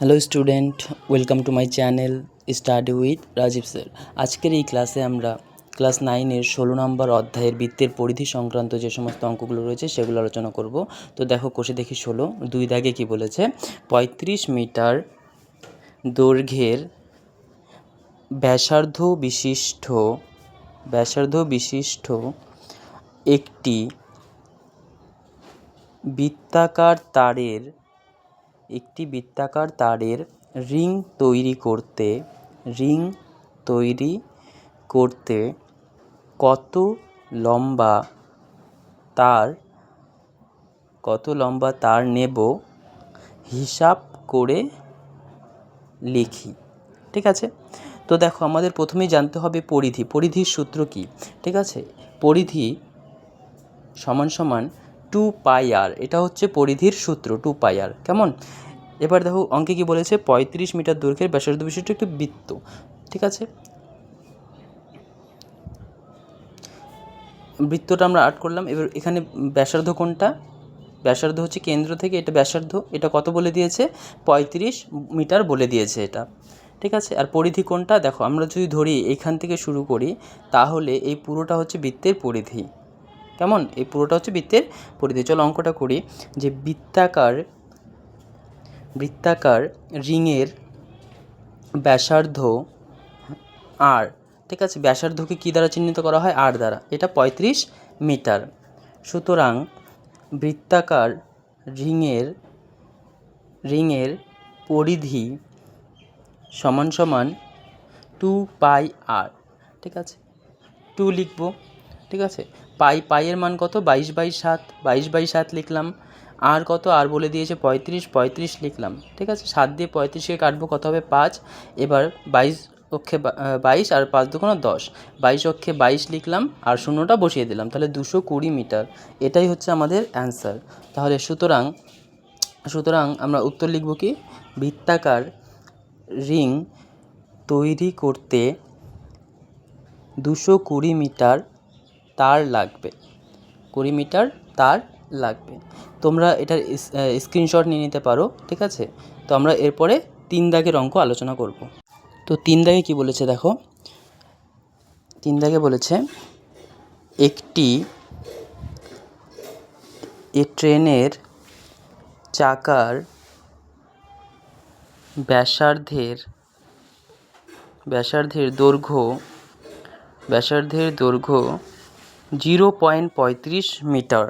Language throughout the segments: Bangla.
Hello student, welcome to my channel study with Rajiv sir. আজকের এই ক্লাসে আমরা ক্লাস 9-এর 16 নম্বর অধ্যায়ের বৃত্তের পরিধি সংক্রান্ত যে সমস্ত অঙ্কগুলো রয়েছে সেগুলো আলোচনা করব। তো দেখো, কোষে দেখি 16 2 দাগে কি বলেছে, 35 মিটার দৈর্ঘ্যের ব্যাসার্ধ বিশিষ্ট একটি বৃত্তাকার তারের রিং তৈরি করতে কত লম্বা তার নেব হিসাব করে লিখি। ঠিক আছে, তো দেখো আমাদের প্রথমেই জানতে হবে পরিধির সূত্র কি। ঠিক আছে, পরিধি সমান 2πr, এটা হচ্ছে পরিধির সূত্র 2πr। কেমন? এবার দেখো অঙ্কে কি বলেছে, 35 মিটার দৈর্ঘ্যের ব্যাসার্ধ বিশিষ্ট একটি বৃত্ত। ঠিক আছে, বৃত্তটা আমরা আর্ট করলাম। এবার এখানে ব্যাসার্ধ কোনটা? ব্যাসার্ধ হচ্ছে কেন্দ্র থেকে এটা ব্যাসার্ধ, এটা কত বলে দিয়েছে? 35 মিটার বলে দিয়েছে এটা। ঠিক আছে, আর পরিধি কোনটা? দেখো আমরা যদি ধরি এখান থেকে শুরু করি, তাহলে এই পুরোটা হচ্ছে বৃত্তের পরিধি। কেমন? এই পুরোটা হচ্ছে বৃত্তের পরিধি। চলো অঙ্কটা করি, যে বৃত্তাকার রিংয়ের ব্যাসার্ধ আর। ঠিক আছে, ব্যাসার্ধকে কী দ্বারা চিহ্নিত করা হয়? আর দ্বারা। এটা 35 মিটার। সুতরাং বৃত্তাকার রিংয়ের পরিধি সমান 2πr। ঠিক আছে, 2 লিখব। ঠিক আছে, পাইয়ের মান কত? 22/7 লিখলাম। আর কত? আর বলে দিয়েছে 35 লিখলাম। ঠিক আছে, 7 দিয়ে 35কে কাটবো, কত হবে? 5। এবার 22 অক্ষে 22 আর 5 দুগুণে 10, 22 অক্ষে 22 লিখলাম আর শূন্যটা বসিয়ে দিলাম, তাহলে 220 মিটার। এটাই হচ্ছে আমাদের অ্যান্সার। তাহলে সুতরাং আমরা উত্তর লিখব কি? বৃত্তাকার রিং তৈরি করতে 220 মিটার তার লাগবে। 20 মিটার তার লাগবে। তোমরা এটার স্ক্রিনশট নিয়ে নিতে পারো। ঠিক আছে, তো আমরা এরপরে 3 দাগের অঙ্ক আলোচনা করব। তো 3 দাগে কি বলেছে দেখো, 3 দাগে বলেছে একটি ট্রেনের চাকার ব্যাসার্ধের দৈর্ঘ্য 0.35 মিটার।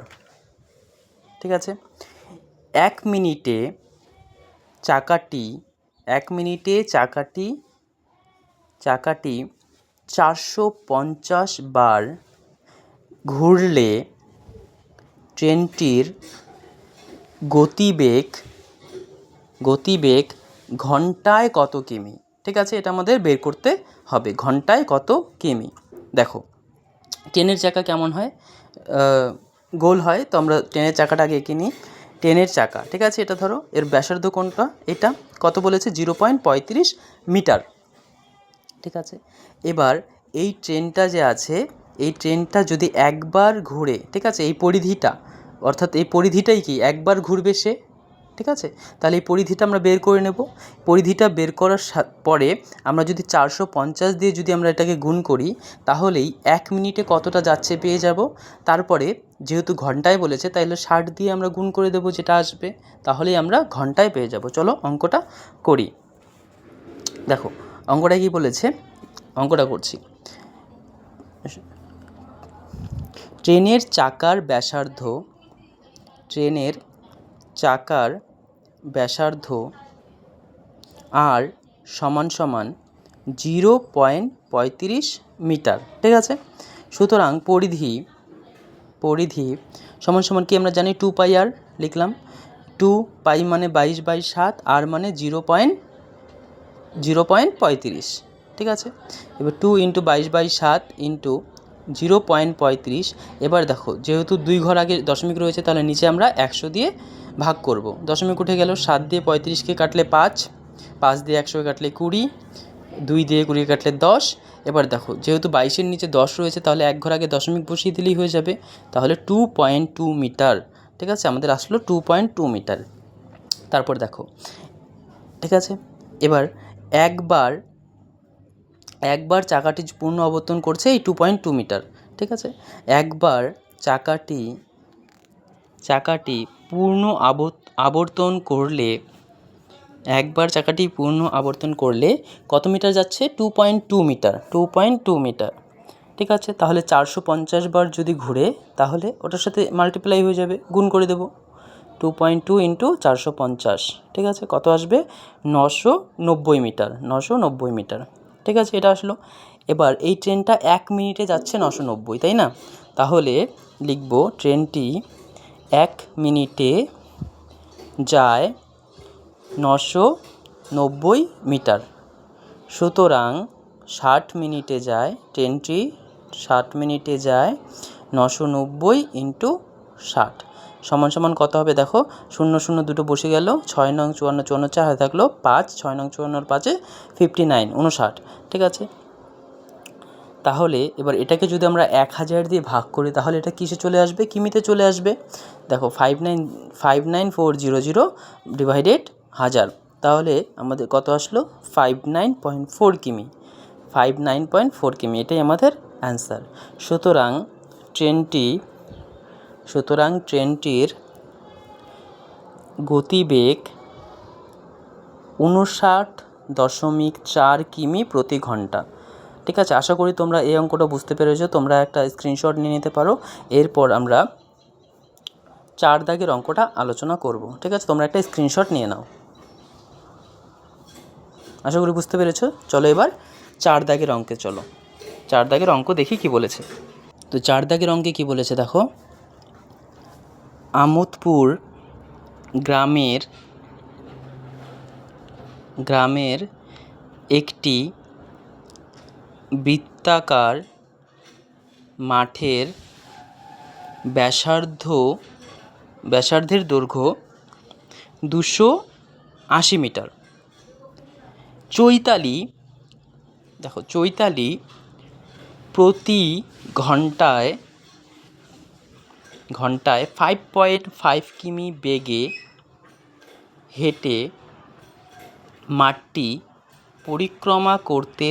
ঠিক আছে, 1 মিনিটে চাকাটি 450 বার ঘুরলে ট্রেনটির গতিবেগ ঘন্টায় কত কিমি? ঠিক আছে, এটা আমাদের বের করতে হবে, ঘন্টায় কত কিমি। দেখো ট্রেনের চাকা কেমন হয়? গোল হয়। তো আমরা ট্রেনের চাকাটা আগে এঁকে নিই। ট্রেনের চাকা, ঠিক আছে, এটা ধরো, এর ব্যাসার্ধ কোনটা? এটা কত বলেছে? 0.35 মিটার। ঠিক আছে, এবার এই ট্রেনটা যে আছে, এই ট্রেনটা যদি একবার ঘুরে, ঠিক আছে, এই পরিধিটা, অর্থাৎ এই পরিধিটাই কি একবার ঘুরবে সে। ঠিক আছে, তাহলে এই পরিধিটা আমরা বের করে নেব। পরিধিটা বের করার পরে আমরা যদি 450 দিয়ে যদি আমরা এটাকে গুণ করি, তাহলেই 1 মিনিটে কতটা যাচ্ছে পেয়ে যাব। তারপরে যেহেতু ঘন্টায় বলেছে, তাইলে 60 দিয়ে আমরা গুণ করে দেবো, যেটা আসবে, তাহলেই আমরা ঘন্টায় পেয়ে যাব। চলো অঙ্কটা করি। দেখো অঙ্কটা কি বলেছে, অঙ্কটা করছি। ট্রেনের চাকার ব্যাসার্ধ আর সমান 0.35 মিটার। ঠিক আছে, সুতরাং পরিধি সমান কি আমরা জানি? 2πr লিখলাম। 2π মানে 22/7, আর মানে 0.35। ঠিক আছে, এবার 2 × 22/7 × 0.35। এবার দেখো, যেহেতু 2 ঘর আগে দশমিক রয়েছে, তাহলে নিচে আমরা 100 দিয়ে ভাগ করব। দশমিক উঠে গেল। 7 দিয়ে 35কে কাটলে 5, 5 দিয়ে 100কে কাটলে 20, 2 দিয়ে 20 কাটলে 10। এবার দেখো, যেহেতু 22-এর নিচে 10 রয়েছে, তাহলে 1 ঘর আগে দশমিক বসিয়ে দিলেই হয়ে যাবে। তাহলে 2.2 মিটার। ঠিক আছে, আমাদের আসলো 2.2 মিটার। তারপর দেখো, ঠিক আছে। এবার একবার চাকাটি পূর্ণ আবর্তন করছে এই 2.2 মিটার। ঠিক আছে, একবার চাকাটি পূর্ণ আবর্তন করলে কত মিটার যাচ্ছে? 2.2 মিটার। 2.2 মিটার। ঠিক আছে, তাহলে 450 বার যদি ঘুরে তাহলে ওটার সাথে মাল্টিপ্লাই হয়ে যাবে, গুণ করে দেবো। 2.2 ইন্টু 450, ঠিক আছে, কত আসবে? 990 মিটার। 990 মিটার। ঠিক আছে, এটা আসলো। এবার এই ট্রেনটা 1 মিনিটে যাচ্ছে 990, তাই না? তাহলে লিখব ট্রেনটি 1 মিনিটে যায় 990 মিটার। সুতরাং 60 মিনিটে যায় ট্রেনটি 60 মিনিটে যায় 990 ইন্টু 60 সমান কত হবে? দেখো 0 0 দুটো বসে গেল, 6 নং 54 54 4 হাতে থাকলো 5, 6 নং 54 5-এ 59 59। ঠিক আছে, তাহলে এবার এটাকে যদি আমরা 1000 দিয়ে ভাগ করি তাহলে এটা কিসে চলে আসবে? কিমিতে চলে আসবে। দেখো 59400 ডিভাইডেড 1000, তাহলে আমাদের কত আসলো? 59.4 কিমি। 59.4 কিমি, এটাই আমাদের অ্যান্সার। সুতরাং ট্রেনটির গতিবেগ 59.4 কিমি প্রতি ঘন্টা। ঠিক আছে, আশা করি তোমরা এই অঙ্কটা বুঝতে পেরেছো। তোমরা একটা স্ক্রিনশট নিয়ে নিতে পারো। এরপর আমরা 4 দাগের অঙ্কটা আলোচনা করব। ঠিক আছে, তোমরা একটা স্ক্রিনশট নিয়ে নাও। আশা করি বুঝতে পেরেছো। চলো এবার 4 দাগের অঙ্কে চলো। 4 দাগের অঙ্ক দেখি কি বলেছে। তো 4 দাগের অঙ্কে কি বলেছে দেখো। আমোদপুর গ্রামের একটি বৃত্তাকার মাঠের ব্যাসার্ধের দৈর্ঘ্য 280 মিটার। চৈতালি প্রতি ঘন্টায় 5.5 কিমি বেগে হেঁটে মাঠটি পরিক্রমা করতে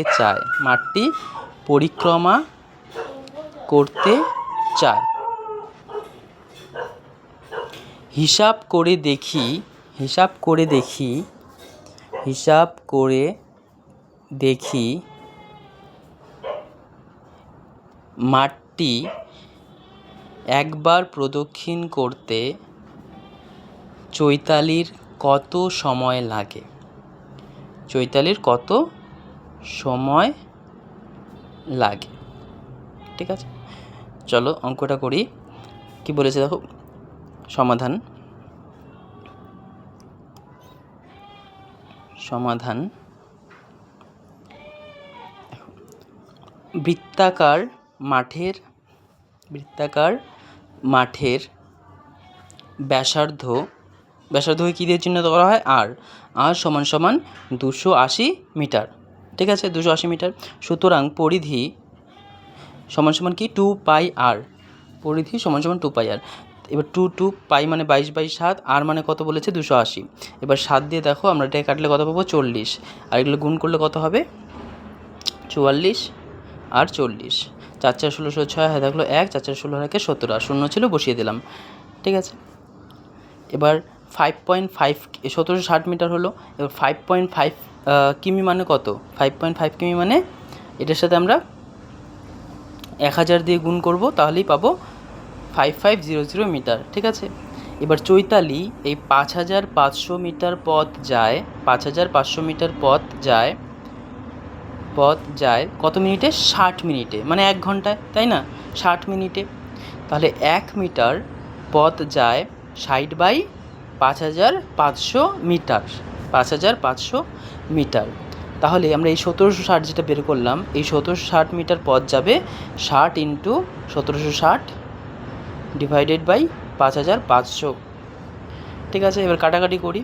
চায়। হিসাব করে দেখি মাঠটি একবার প্রদক্ষিণ করতে চৈতালির কত সময় লাগে? ঠিক আছে, চলো অঙ্কটা করি। কি বলেছে দেখো, সমাধান বৃত্তাকার মাঠের ব্যাসার্ধকে কী দিয়ে চিহ্নিত করা হয়? আর সমান 280 মিটার। ঠিক আছে, 280 মিটার। সুতরাং পরিধি সমান কি? 2πr। পরিধি সমান 2πr। এবার 2 পাই মানে 22/7, আর মানে কত বলেছে? 280। এবার 7 দিয়ে দেখো আমরা এটাকে কাটলে কত পাবো? 40। আর এগুলো গুণ করলে কত হবে? 44 আর 40। 4 4 16 6 হাতে থাকলো 1, 4 4 16 হাতে 17, আর 0 ছিল বসিয়ে দিলাম। ঠিক আছে, এবার 5.5 1760 মিটার হলো। এবার 5.5 কিমি মানে কত? 5.5 কিমি মানে এটার সাথে আমরা 1000 দিয়ে গুণ করব, তাহলেই পাবো 5500 মিটার। ঠিক আছে, এবার চৈতালি এই 5500 মিটার পথ যায় কত মিনিটে? 60 মিনিটে, মানে 1 ঘন্টায়, তাই না? 60 মিনিটে। তাহলে 1 মিটার পথ যায় 60/5500 মিটার। 5500 মিটার। তাহলে আমরা এই 1760 যেটা বের করলাম, এই 1760 মিটার পথ যাবে 60 ইন্টু 1760 ডিভাইডেড বাই 5500। ঠিক আছে, এবার কাটাকাটি করি।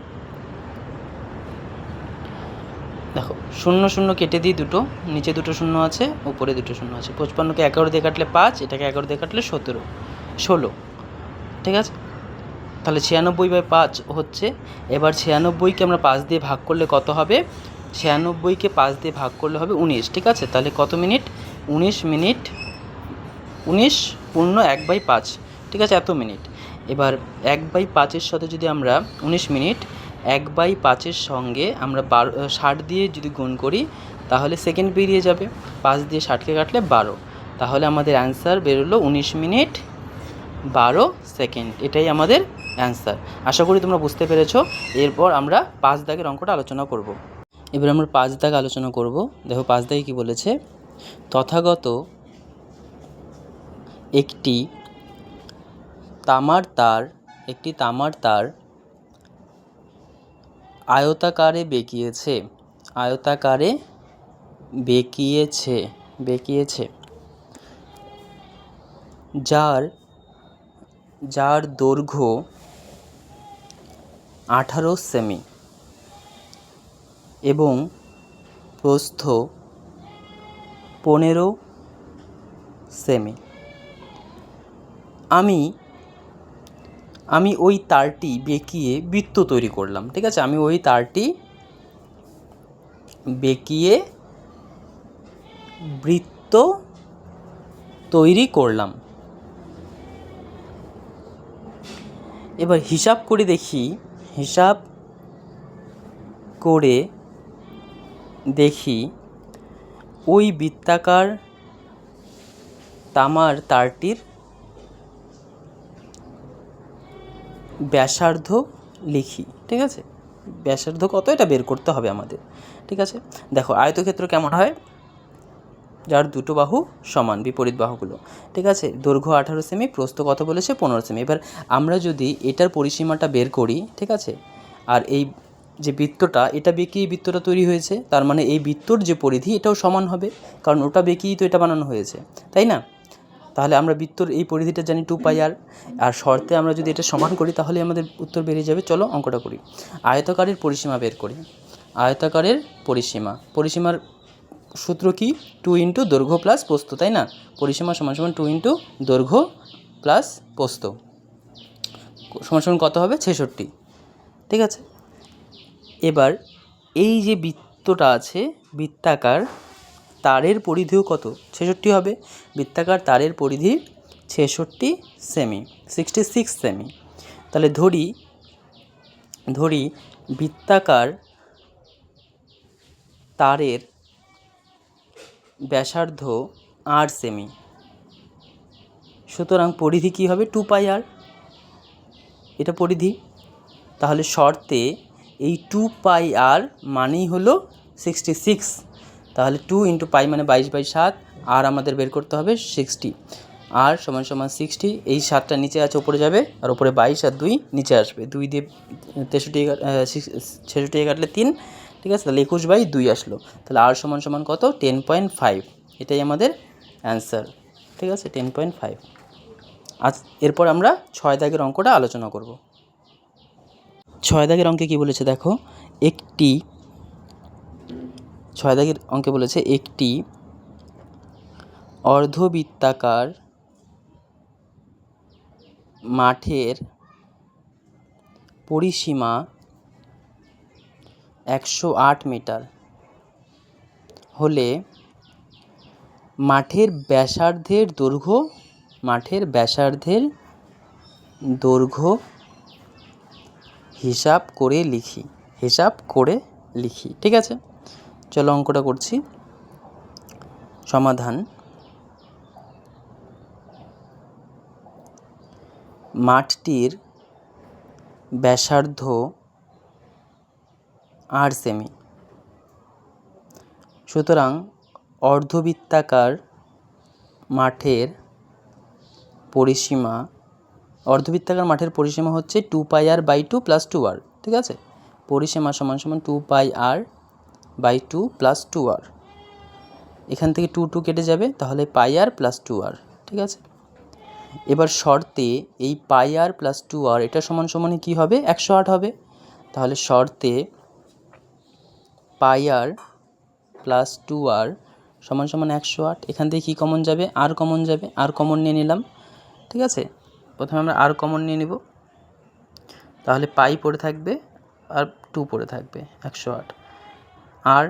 দেখো 0 0 কেটে দিই, দুটো নিচে 2 শূন্য আছে, উপরে 2 শূন্য আছে। 55কে 11 দিয়ে কাটলে 5, এটাকে 11 দিয়ে কাটলে 16। ঠিক আছে, তাহলে 96/5 হচ্ছে। এবার 96কে আমরা 5 দিয়ে ভাগ করলে কত হবে? 96কে 5 দিয়ে ভাগ করলে হবে 19, ঠিক আছে? তাহলে কত মিনিট? 19 মিনিট, 19 পূর্ণ 1/5, ঠিক আছে? এত মিনিট। এবার 1/5-এর সাথে যদি আমরা 19 মিনিট 1/5-এর সঙ্গে আমরা 60 দিয়ে যদি গুণ করি তাহলে সেকেন্ড বেরিয়ে যাবে। 5 দিয়ে 60কে কাটলে 12, তাহলে আমাদের অ্যান্সার বেরোলো 19 মিনিট 12 সেকেন্ড। এটাই আমাদের অ্যান্সার। আশা করি তোমরা বুঝতে পেরেছো। এরপর আমরা 5 দাগের অঙ্কটা আলোচনা করব। এবার আমরা 5 দাগ আলোচনা করব। দেখো 5 দাগে কী বলেছে? তথাগত একটি তামার তার আয়তাকারে বেঁকিয়েছে, যার দৈর্ঘ্য 18 সেমি এবং প্রস্থ 15 সেমি। আমি ওই তারটি বেঁকিয়ে বৃত্ত তৈরি করলাম, ঠিক আছে? আমি ওই তারটি বেঁকিয়ে বৃত্ত তৈরি করলাম। এবার হিসাব করে দেখি ওই বৃত্তাকার তামার তারটির ব্যাসার্ধ লিখি, ঠিক আছে? ব্যাসার্ধ কত এটা বের করতে হবে আমাদের, ঠিক আছে? দেখো আয়তক্ষেত্র কেমন হয়? যার দুটো বাহু সমান, বিপরীত বাহুগুলো, ঠিক আছে? দৈর্ঘ্য 18 সেমি, প্রস্থ কত বলেছে? 15 সেমি। এবার আমরা যদি এটার পরিসীমাটা বের করি, ঠিক আছে? আর এই যে বৃত্তটা, এটা বেঁকিয়ে বৃত্তটা তৈরি হয়েছে, তার মানে এই বৃত্তর যে পরিধি এটাও সমান হবে, কারণ ওটা বেঁকিয়েই তো এটা বানানো হয়েছে, তাই না? তাহলে আমরা বৃত্তর এই পরিধিটা জানি 2πr, আর শর্তে আমরা যদি এটা সমান করি তাহলে আমাদের উত্তর বেরিয়ে যাবে। চলো অঙ্কটা করি। আয়তাকারের পরিসীমা বের করি। আয়তাকারের পরিসীমার সূত্র কি? 2 ইন্টু দৈর্ঘ্য প্লাস প্রস্থ, তাই না? পরিসীমা সমান সমান 2 ইন্টু দৈর্ঘ্য প্লাস প্রস্থ সমান সমান কত হবে? 66, ঠিক আছে? এবার এই যে বৃত্তটা আছে, বৃত্তাকার তারের পরিধিও কত? 66 হবে। বৃত্তাকার তারের পরিধি 66 সেমি, 66 সেমি। তাহলে ধরি বৃত্তাকার তারের ব্যাসার্ধ 8 সেমি, সুতরাং পরিধি কী হবে? 2πr, এটা পরিধি। তাহলে শর্তে এই 2πr মানেই হলো 66, তাহলে 2 ইন্টু পাই মানে 22/7, আর আমাদের বের করতে হবে 60, আর সমান সমান 60। এই 7টা নিচে আছে, ওপরে যাবে, আর ওপরে 22 আর 2 নিচে আসবে। 2 দিয়ে 66 কাটলে 3, ঠিক আছে? তাহলে 21/2 আসলো। তাহলে আর সমান সমান কত? 10.5। এটাই আমাদের অ্যান্সার, ঠিক আছে? 10.5। আজ এরপর আমরা 6 দাগের অঙ্কটা আলোচনা করব। 6 দাগের অঙ্কে কী বলেছে দেখো? 6 দাগের অঙ্কে বলেছে একটি অর্ধবৃত্তাকার মাঠের পরিসীমা 108 মিটার হলে মাঠের ব্যাসার্ধের দৈর্ঘ্য হিসাব করে লিখি, ঠিক আছে? চলো অঙ্কটা করছি। সমাধান: মাঠটির ব্যাসার্ধ 8 সেমি, সুতরাং অর্ধবৃত্তাকার মাঠের পরিসীমা হচ্ছে 2πr/2 + 2r, ঠিক আছে? পরিসীমা সমান সমান 2πr/2 + 2r। এখান থেকে 2 কেটে যাবে, তাহলে πr + 2r, ঠিক আছে? এবার শর্তে এই πr + 2r এটা সমান সমানই কী হবে? 108 হবে। তাহলে শর্তে πr + 2r সমান সমান 108। এখান থেকে কী কমন যাবে? আর কমন যাবে, আর কমন নিয়ে নিলাম, ঠিক আছে? প্রথমে আমরা আর কমন নিয়ে নিব। তাহলে পাই পড়ে থাকবে আর 2 পড়ে থাকবে 108। আর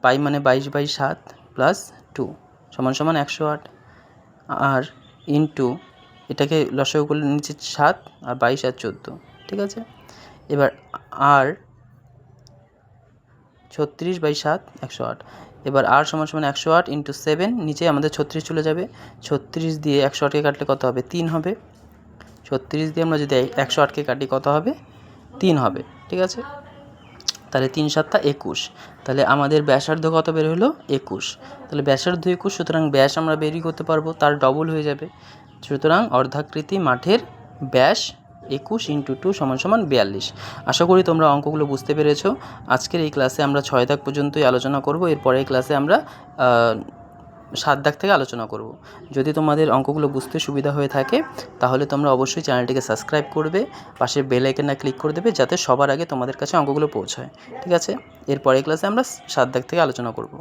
পাই মানে 22/7 প্লাস 2 সমান সমান 108। আর ইন্টু এটাকে লসাগু করলে নিচে 7 আর 22 আর 14, ঠিক আছে। এবার আর 36/7 108। এবার আর সমান সমান 108 ইন্টু 7, নিচে আমাদের 36 চলে যাবে। 36 দিয়ে 108কে কাটলে কত হবে? 3 হবে। 36 দিয়ে আমরা যদি 108কে কাটি কত হবে? 3 হবে, ঠিক আছে। তাহলে 3 7 21। তাহলে আমাদের ব্যাসার্ধ কত বের হলো? 21। তাহলে ব্যাসার্ধ 21, সুতরাং ব্যাস আমরা বেরই করতে পারবো, তার ডবল হয়ে যাবে। সুতরাং অর্ধাকৃতি মাঠের ব্যাস 21 ইন্টু 2 সমান সমান 42। আশা করি তোমরা অঙ্কগুলো বুঝতে পেরেছো। আজকের এই ক্লাসে আমরা 6 দাগ পর্যন্তই আলোচনা করব। এরপরের ক্লাসে আমরা 7 দাগ থেকে আলোচনা করব। যদি তোমাদের অঙ্কগুলো বুঝতে সুবিধা হয়ে থাকে তাহলে তোমরা অবশ্যই চ্যানেলটিকে সাবস্ক্রাইব করবে, পাশে বেল আইকনে ক্লিক করে দেবে যাতে সবার আগে তোমাদের কাছে অঙ্কগুলো পৌঁছায়, ঠিক আছে। এরপরের ক্লাসে আমরা 7 দাগ থেকে আলোচনা করব।